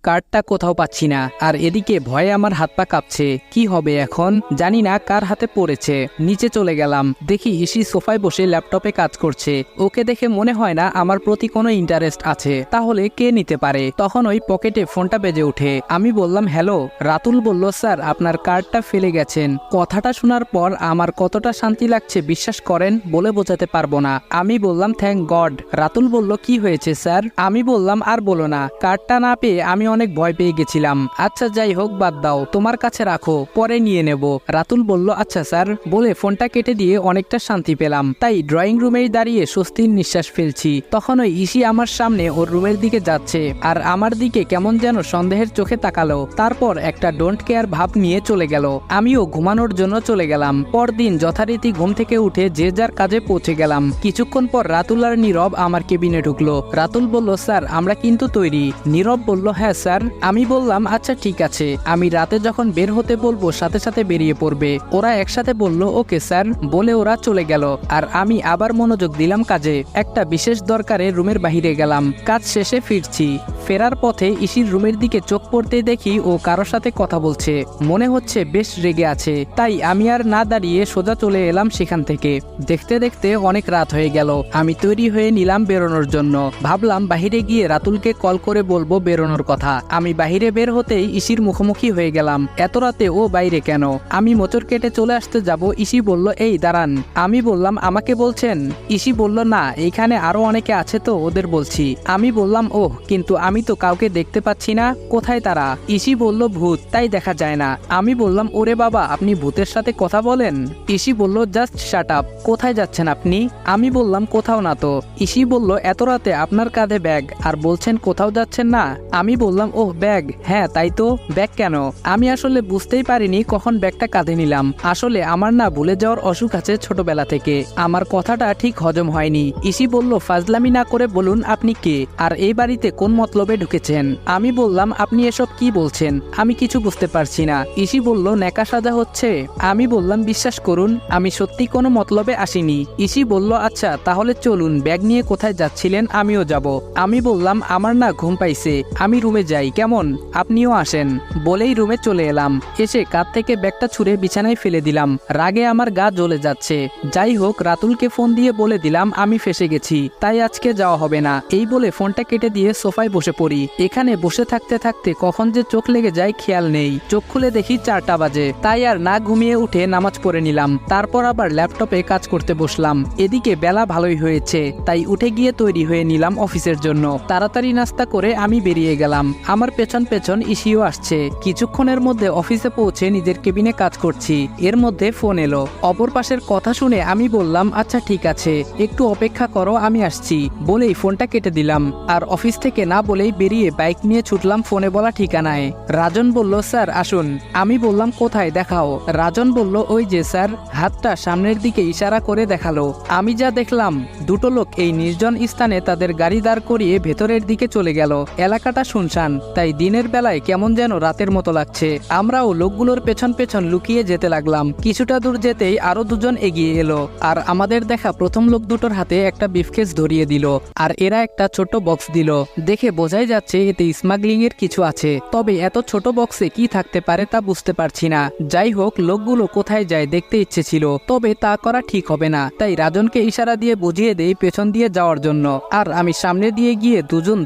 কার্ডটা কোথাও পাচ্ছি না, আর এদিকে ভয়ে আমার হাত পা কাঁপছে। কি হবে এখন, জানি না কার হাতে পড়েছে। নিচে চলে গেলাম, দেখি ইসি সোফায় বসে ল্যাপটপে কাজ করছে। ওকে দেখে মনে হয় না আমার প্রতি কোনো ইন্টারেস্ট আছে, তাহলে কে নিতে পারে। তখন ওই পকেটে ফোনটা বেজে ওঠে। আমি বললাম হ্যালো। রাতুল বলল স্যার আপনার কার্ডটা ফেলে গেছেন। কথাটা শোনার পর আমার কতটা শান্তি লাগছে বিশ্বাস করেন, বলে বোঝাতে পারবো না। আমি বললাম থ্যাংক গড। রাতুল বলল কি হয়েছে স্যার। আমি বললাম আর বলো না, কার্ডটা না পেয়ে আমি অনেক ভয় পেয়ে গেছিলাম। আচ্ছা যাই হোক বাদ দাও, তোমার কাছে রাখো, পরে নিয়ে নেব। রাতুল বলল আচ্ছা স্যার, বলে ফোনটা কেটে দিয়ে অনেকটা শান্তি পেলাম। তাই ড্রয়িং রুমেই দাঁড়িয়ে স্বস্তির নিঃশ্বাস ফেলছি। তখন ওই ইসি আমার সামনে ওর রুমের দিকে যাচ্ছে, আর আমার দিকে কেমন যেন সন্দেহের চোখে তাকালো। তারপর একটা ডোন্ট কেয়ার ভাব নিয়ে চলে গেল। আমিও ঘুমানোর জন্য চলে গেলাম। পরদিন যথারীতি ঘুম থেকে উঠে যে যার কাজে পৌঁছে গেলাম। কিছুক্ষণ পর রাতুল আর নীরব আমার কেবিনে ঢুকলো। রাতুল বলল স্যার আমরা কিন্তু তৈরি। নীরব বলল হ্যাঁ স্যার। আমি বললাম আচ্ছা ঠিক আছে, আমি রাতে যখন বের হতে বলবো সাথে সাথে বেরিয়ে পড়বে। ওরা একসাথে বলল ওকে স্যার, বলে ওরা চলে গেল। আর আমি আবার মনোযোগ দিলাম কাজে। একটা বিশেষ দরকারে রুমের বাহিরে গেলাম, কাজ শেষে ফিরছি। ফেরার পথে ইসির রুমের দিকে চোখ পড়তে দেখি ও কারোর সাথে কথা বলছে, মনে হচ্ছে বেশ রেগে আছে। তাই আমি আর না দাঁড়িয়ে সোজা চলে এলাম সেখান থেকে। দেখতে দেখতে অনেক রাত হয়ে গেল। আমি তৈরি হয়ে নিলাম বেরোনোর জন্য। ভাবলাম বাহিরে গিয়ে রাতুলকে কল করে বলবো বেরোনোর কথা। আমি বাহিরে বের হতেই ইসির মুখোমুখি হয়ে গেলাম। এত রাতে ও বাইরে কেন? আমি মোচড় কেটে চলে আসতে যাব, ইসি বলল এই দাঁড়ান। আমি বললাম আমাকে বলছেন? ইসি বলল না, এইখানে আরো অনেকে আছে তো ওদের বলছি। আমি বললাম ওহ, কিন্তু আমি তো কাউকে দেখতে পাচ্ছি না, কোথায় তারা? ইসি বলল ভূত, তাই দেখা যায় না। আমি বললাম ওরে বাবা, আপনি ভূতের সাথে কথা বলেন? ইসি বলল জাস্ট শাট আপ। কোথায় যাচ্ছেন আপনি? আমি বললাম কোথাও না তো। ইসি বলল এত রাতে আপনার কাঁধে ব্যাগ, আর বলছেন কোথাও যাচ্ছেন না? আমি বললাম ওহ ব্যাগ, হ্যাঁ তাই তো। ব্যাগ কেন? আমি আসলে বুঝতেই পারিনি কখন ব্যাগটা কাঁধে নিলাম। আসলে আমার না ভুলে যাওয়ার অসুখ আছে ছোটবেলা থেকে। আমার কথাটা ঠিক হজম হয়নি। ইসি বলল ফাজলামি না করে বলুন আপনি কে, আর এই বাড়িতে কোন মতলবে ঢুকেছেন? আমি বললাম আপনি এসব কি বলছেন, আমি কিছু বুঝতে পারছি না। ইসি বলল নেকা সাজা হচ্ছে। আমি বললাম বিশ্বাস করুন, আমি সত্যি কোনো মতলবে আসিনি। ইসি বলল আচ্ছা তাহলে চলুন, ব্যাগ নিয়ে কোথায় যাচ্ছিলেন আমিও যাব। আমি বললাম আমার না ঘুম পাইছে, আমি রুমে যাই কেমন, আপনিও আসেন। বলেই রুমে চলে এলাম। এসে কাঁধ থেকে ব্যাগটা ছুঁড়ে বিছানায় ফেলে দিলাম। রাগে আমার গা জ্বলে যাচ্ছে। যাই হোক রাতুলকে ফোন দিয়ে বলে দিলাম আমি ফেসে গেছি, তাই আজকে যাওয়া হবে না। এই বলে ফোনটা কেটে দিয়ে সোফায় বসে পড়ি। এখানে বসে থাকতে থাকতে কখন যে চোখ লেগে যায় খেয়াল নেই। চোখ খুলে দেখি 4টা বাজে। তাই আর না ঘুমিয়ে উঠে নামাজ পড়ে নিলাম। তারপর আবার ল্যাপটপে কাজ করতে বসলাম। এদিকে বেলা ভালোই হয়েছে, তাই উঠে গিয়ে তৈরি হয়ে নিলাম অফিসের জন্য। তাড়াতাড়ি নাস্তা করে আমি বেরিয়ে গেলাম। আমার পেছন পেছন ইসিও আসছে। কিছুক্ষণের মধ্যে অফিসে পৌঁছে নিজের কেবিনে কাজ করছি। এর মধ্যে ফোন এলো। অপর পাশের কথা শুনে আমি বললাম আচ্ছা ঠিক আছে, একটু অপেক্ষা করো আমি আসছি, বলেই ফোনটা কেটে দিলাম। আর অফিস থেকে না বলেই বেরিয়ে বাইক নিয়ে ছুটলাম ফোনে বলা ঠিকানায়। রাজন বলল স্যার আসুন। আমি বললাম কোথায় দেখাও। রাজন বলল ওই যে স্যার, হাতটা সামনের দিকে ইশারা করে দেখালো। আমি যা দেখলাম, দুটো লোক এই নির্জন স্থানে তাদের গাড়ি দাঁড় করিয়ে ভেতরের দিকে চলে গেল। এলাকাটা শুনশান, তাই দিনের বেলায় কেমন যেন রাতের মতো লাগছে। আমরাও লোকগুলোর পেছন পেছন লুকিয়ে যেতে লাগলাম। কিছুটা দূর যেতেই আরো দুজন এগিয়ে এলো, আর আমাদের দেখা প্রথম লোক দুটোর হাতে একটা ব্রিফকেস ধরিয়ে দিল, আর এরা একটা ছোট বক্স দিল। দেখে বোঝাই যাচ্ছে এতে স্মাগলিং এর কিছু আছে, তবে এত ছোট বক্সে কি থাকতে পারে তা বুঝতে পারছি না। যাই হোক লোকগুলো কোথায় যায় দেখতে ইচ্ছে ছিল, তবে তা করা ঠিক হবে না। তাই রাজনকে ইশারা দিয়ে বুঝিয়ে দেই পেছন দিয়ে যাওয়ার জন্য, আর আমি সামনে দিয়ে গিয়ে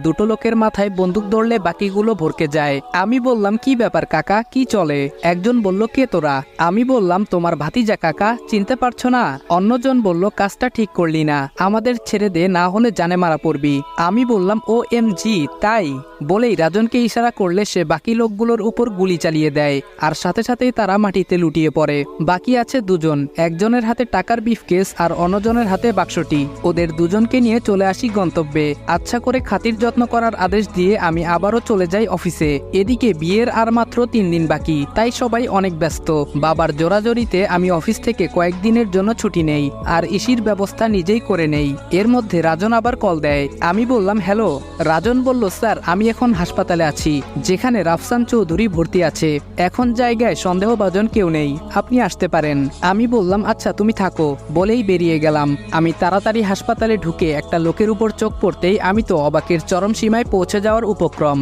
দুটো লোকের মাথায় বন্দুক ধরলে বাকিগুলো ভরকে যায়। আমি বললাম কি ব্যাপার কাকা, কি চলে? একজন বলল কে তোরা? আমি বললাম তোমার ভাতিজা কাকা, চিনতে পারছো না? অন্যজন বলল কাজটা ঠিক করলি না, আমাদের ছেড়ে দে, না হলে জানে মারা পড়বি। আমি বললাম OMG তাই? বলেই রাজনকে ইশারা করলে সে বাকি লোকগুলোর উপর গুলি চালিয়ে দেয়, আর সাথে সাথেই তারা মাটিতে লুটিয়ে পড়ে। বাকি আছে দুজন, একজনের হাতে টাকার ব্রিফকেস আর অন্যজনের হাতে বাক্সটি। ওদের দুজনকে নিয়ে চলে আসি গন্তব্যে। আচ্ছা করে খাতির যত্ন করার আদেশ দিয়ে আমি আবারও চলে যাই অফিসে। এদিকে বিয়ের আর মাত্র 3 দিন বাকি, তাই সবাই অনেক ব্যস্ত। বাবার জোরাজোরিতে আমি অফিস থেকে কয়েকদিনের জন্য ছুটি নেই, আর ইসির ব্যবস্থা নিজেই করে নেই। এর মধ্যে রাজন আবার কল দেয়। আমি বললাম হ্যালো। রাজন বলল স্যার আমি এখন হাসপাতালে আছি, যেখানে রাফসান চৌধুরী ভর্তি আছে। এখন জায়গায় সন্দেহভাজন কেউ নেই, আপনি আসতে পারেন। আমি বললাম আচ্ছা তুমি থাকো, বলেই বেরিয়ে গেলাম। আমি তাড়াতাড়ি হাসপাতালে ঢুকে একটা লোকের উপর চোখ পড়তেই আমি তো অবাকের চরম সীমায় পৌঁছে যাওয়ার উপক্রম।